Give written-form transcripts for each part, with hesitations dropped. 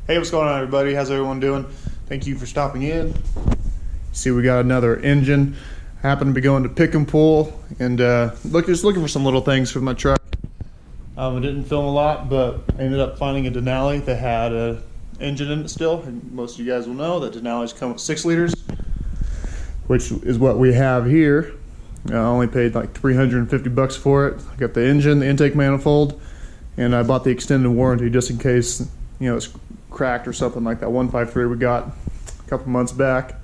Hey, what's going on, everybody? How's everyone doing? Thank you for stopping in. See, we got another engine. Happened to be going to Pick and Pull and just looking for some little things for my truck. I didn't film a lot, but I ended up finding a Denali that had an engine in it still. And most of you guys will know that Denali's come with 6 liters, which is what we have here. I only paid like $350 for it. I got the engine, the intake manifold, and I bought the extended warranty just in case, you know, it's cracked or something like that 153 we got a couple months back.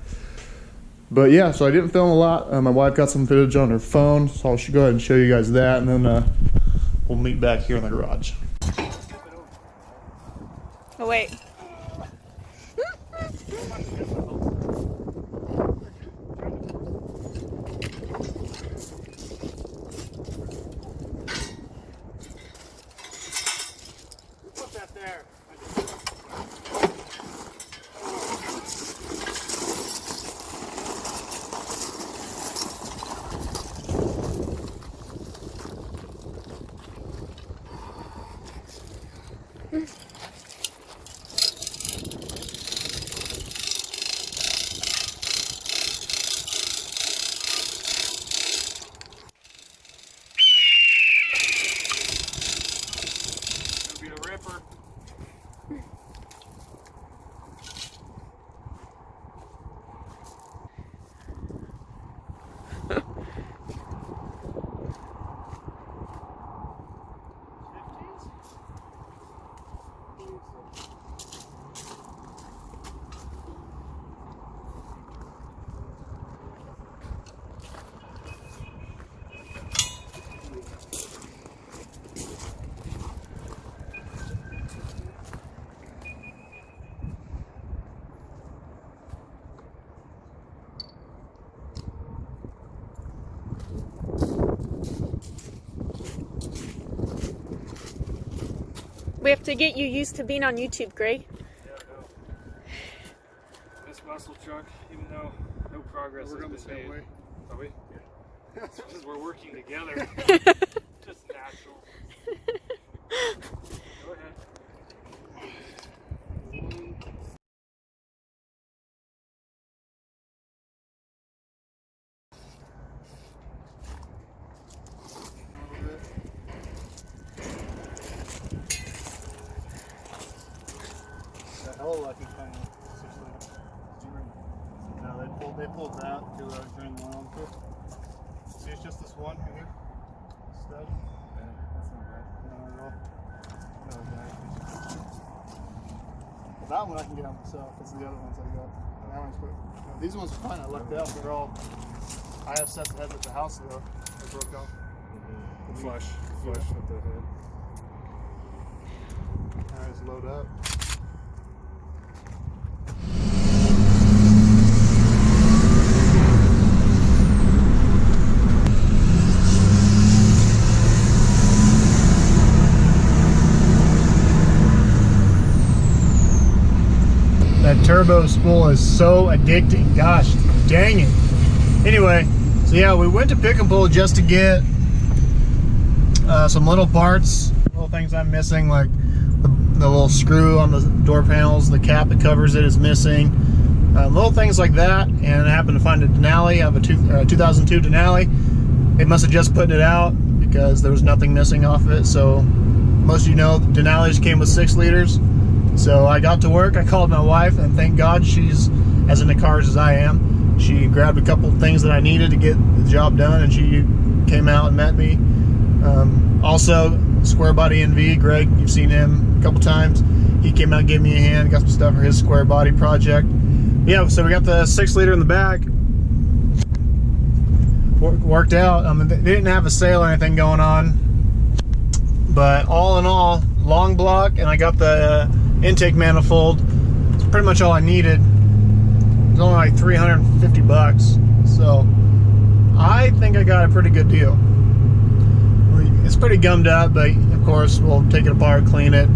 But yeah, so I didn't film a lot. My wife got some footage on her phone, so I'll go ahead and show you guys that, and then we'll meet back here in the garage. Oh wait. Put that there. We have to get you used to being on YouTube, Greg. Yeah, I know. This muscle truck, even though no progress has been made. Are we? Yeah. Because we're working together. Just natural. Go ahead. Hell lucky finding 6 liters. No, they pulled that to drain the oil into it. See, it's just this one right here. Stud. Yeah, that's not bad. Not at all. No bad. Well, that one I can get on myself. That's the other ones I got. That one's quick. No, these ones are fine. I lucked out. They're all. I have sets ahead with the house though. They broke off. Flush with the hood. Alright, let's load up. That turbo spool is so addicting. Gosh, dang it. Anyway, so yeah, we went to Pick and Pull just to get some little parts, little things I'm missing, like the little screw on the door panels, the cap that covers it is missing, little things like that. And I happened to find a Denali. I have a 2002 Denali. They must have just put it out because there was nothing missing off of it. So most of you know, Denalis came with 6 liters. So I got to work, I called my wife, and thank God she's as into cars as I am. She grabbed a couple of things that I needed to get the job done, and she came out and met me. Also, Square Body NV, Greg, you've seen him a couple times. He came out and gave me a hand, got some stuff for his square body project. Yeah, so we got the 6 liter in the back. Worked out. They didn't have a sale or anything going on, but all in all, long block, and I got the intake manifold. It's pretty much all I needed. It was only like $350, so I think I got a pretty good deal. It's pretty gummed up, but of course we'll take it apart, clean it.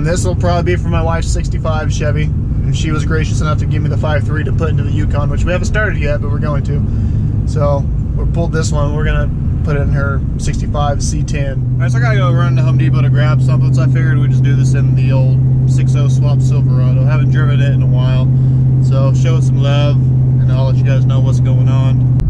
This will probably be for my wife's 65 Chevy, and she was gracious enough to give me the 5.3 to put into the Yukon, which we haven't started yet, but we're going to. So we pulled this one. We're gonna put it in her 65 C10. All right, so I gotta go run to Home Depot to grab something, so I figured we'd just do this in the old 6.0 swap Silverado. Haven't driven it in a while, so show it some love, and I'll let you guys know what's going on.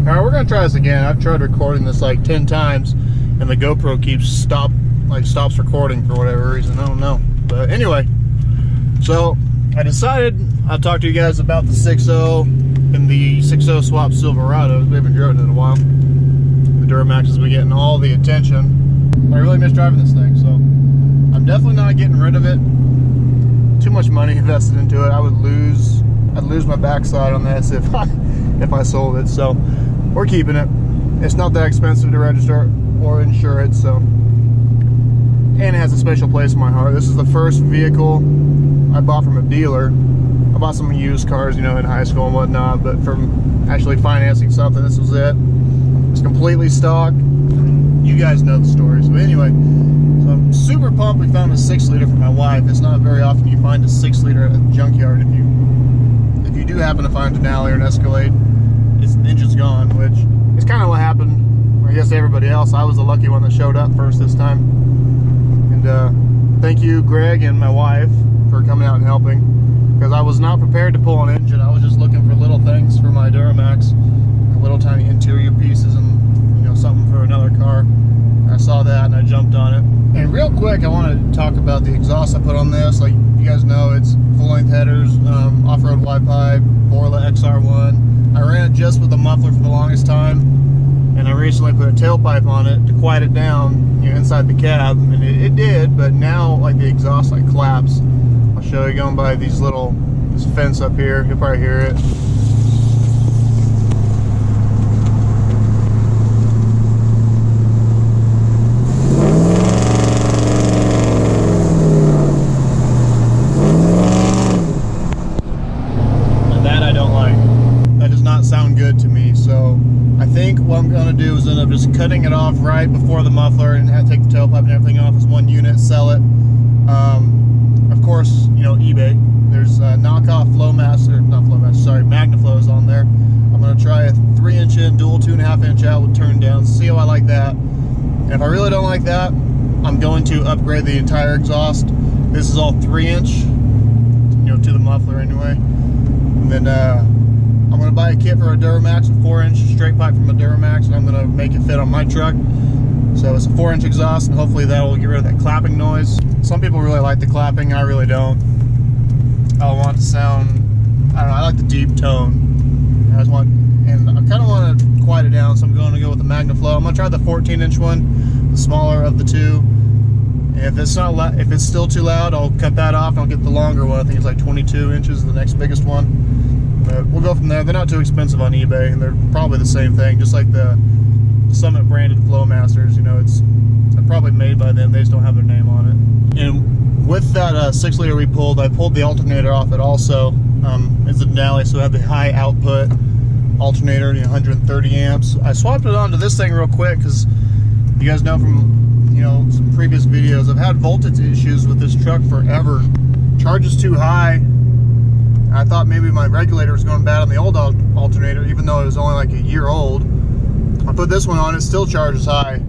All right, we're gonna try this again. I've tried recording this like 10 times, and the GoPro keeps stops recording for whatever reason. I don't know, but anyway. So I decided I'll talk to you guys about the 6.0 and the 6.0 swap Silverado. We haven't driven it in a while. The Duramax has been getting all the attention. I really miss driving this thing, so I'm definitely not getting rid of it. Too much money invested into it. I'd lose my backside on this if I sold it. So we're keeping it. It's not that expensive to register or insure it, so, and it has a special place in my heart. This is the first vehicle I bought from a dealer. I bought some used cars, you know, in high school and whatnot, but from actually financing something, this was it. It's completely stock. You guys know the story. So anyway, so I'm super pumped we found a 6-liter for my wife. It's not very often you find a 6-liter at a junkyard. If you do happen to find a Denali or an Escalade, the engine's gone, which is kind of what happened, I guess, to everybody else. I was the lucky one that showed up first this time. And thank you, Greg, and my wife for coming out and helping, because I was not prepared to pull an engine. I was just looking for little things for my Duramax, little tiny interior pieces, and, you know, something for another car. I saw that and I jumped on it. And real quick, I want to talk about the exhaust I put on this. Like you guys know, it's full-length headers, off-road wide pipe, Borla XR1. I ran it just with the muffler for the longest time, and I recently put a tailpipe on it to quiet it down, you know, inside the cab, and it did. But now, like, the exhaust like claps. I'll show you going by this fence up here. You'll probably hear it. Sound good to me. So I think what I'm going to do is end up just cutting it off right before the muffler and take the tailpipe and everything off as one unit, sell it. Of course, you know, eBay. There's knockoff Magnaflows on there. I'm going to try a 3-inch in, dual 2.5-inch out with turn down, see how I like that. And if I really don't like that, I'm going to upgrade the entire exhaust. This is all 3-inch, you know, to the muffler anyway. And then I'm going to buy a kit for a Duramax, a 4-inch straight pipe from a Duramax, and I'm going to make it fit on my truck. So it's a 4-inch exhaust, and hopefully that will get rid of that clapping noise. Some people really like the clapping, I really don't. I want it to sound, I don't know, I like the deep tone. I kind of want to quiet it down, so I'm going to go with the Magnaflow. I'm going to try the 14-inch one, the smaller of the two. And if it's still too loud, I'll cut that off and I'll get the longer one. I think it's like 22 inches, the next biggest one. But we'll go from there. They're not too expensive on eBay, and they're probably the same thing, just like the Summit branded Flowmasters. You know, they're probably made by them. They just don't have their name on it. And with that 6-liter we pulled, I pulled the alternator off it also. It's a Denali, so I have the high output alternator, 130 amps. I swapped it onto this thing real quick because you guys know from, you know, some previous videos, I've had voltage issues with this truck forever. Charge is too high. I thought maybe my regulator was going bad on the old alternator, even though it was only like a year old. I put this one on, it still charges high.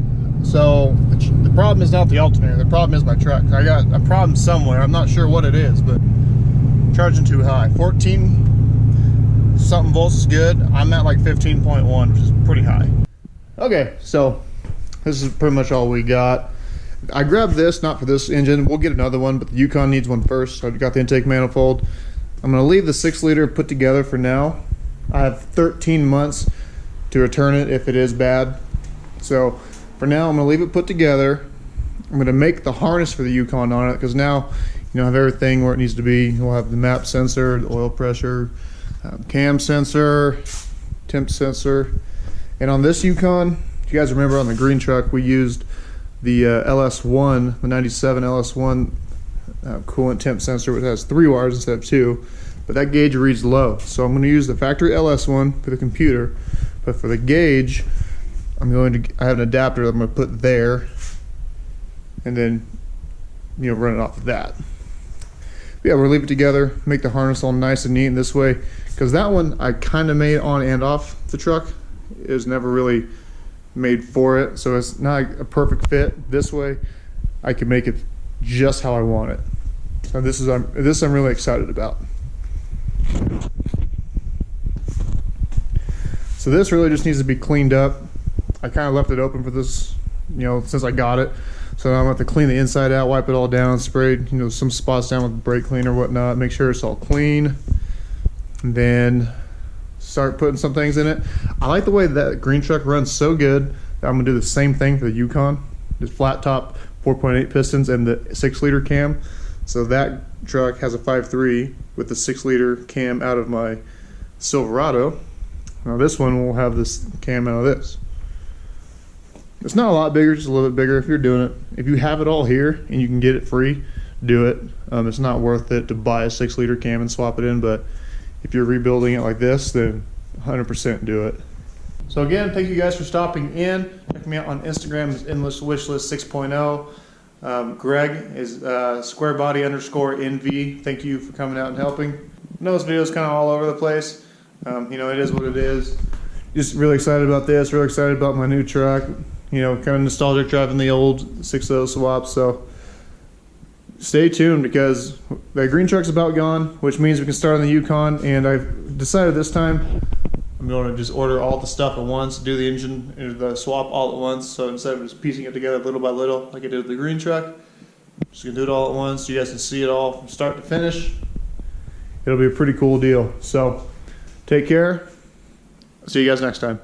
So the problem is not the alternator, the problem is my truck. I got a problem somewhere, I'm not sure what it is, but charging too high. 14 something volts is good. I'm at like 15.1, which is pretty high. Okay, so this is pretty much all we got. I grabbed this, not for this engine, we'll get another one, but the Yukon needs one first. So I got the intake manifold. I'm going to leave the 6-liter put together for now. I have 13 months to return it if it is bad. So for now, I'm going to leave it put together. I'm going to make the harness for the Yukon on it, because now, you know, I have everything where it needs to be. We'll have the map sensor, the oil pressure, cam sensor, temp sensor. And on this Yukon, if you guys remember on the green truck, we used the LS1, the 97 LS1 coolant temp sensor, which has 3 wires instead of 2, but that gauge reads low. So I'm going to use the factory LS1 for the computer, but for the gauge, I have an adapter that I'm going to put there, and then, you know, run it off of that. But yeah, we'll leave it together, make the harness all nice and neat in this way, because that one I kind of made on and off the truck. It was never really made for it, so it's not a perfect fit. This way I can make it just how I want it. So this I'm really excited about. So this really just needs to be cleaned up. I kind of left it open for this, since I got it. So now I'm going to have to clean the inside out, wipe it all down, spray, some spots down with brake cleaner or whatnot, make sure it's all clean. And then start putting some things in it. I like the way that green truck runs so good that I'm going to do the same thing for the Yukon. Just flat top 4.8 pistons and the 6-liter cam. So that truck has a 5.3 with the 6-liter cam out of my Silverado. Now this one will have this cam out of this. It's not a lot bigger, just a little bit bigger if you're doing it. If you have it all here and you can get it free, do it. It's not worth it to buy a 6-liter cam and swap it in, but if you're rebuilding it like this, then 100% do it. So again, thank you guys for stopping in. Check me out on Instagram, it's Endless Wishlist 6.0. Greg is squarebody_NV. Thank you for coming out and helping. I know this video is kind of all over the place. It is what it is. Just really excited about this, really excited about my new truck. Kind of nostalgic driving the old 6.0 swap. So stay tuned because the green truck's about gone, which means we can start on the Yukon. And I've decided this time I'm going to just order all the stuff at once, do the engine and the swap all at once. So instead of just piecing it together little by little like I did with the green truck, just gonna do it all at once so you guys can see it all from start to finish. It'll be a pretty cool deal. So take care. See you guys next time.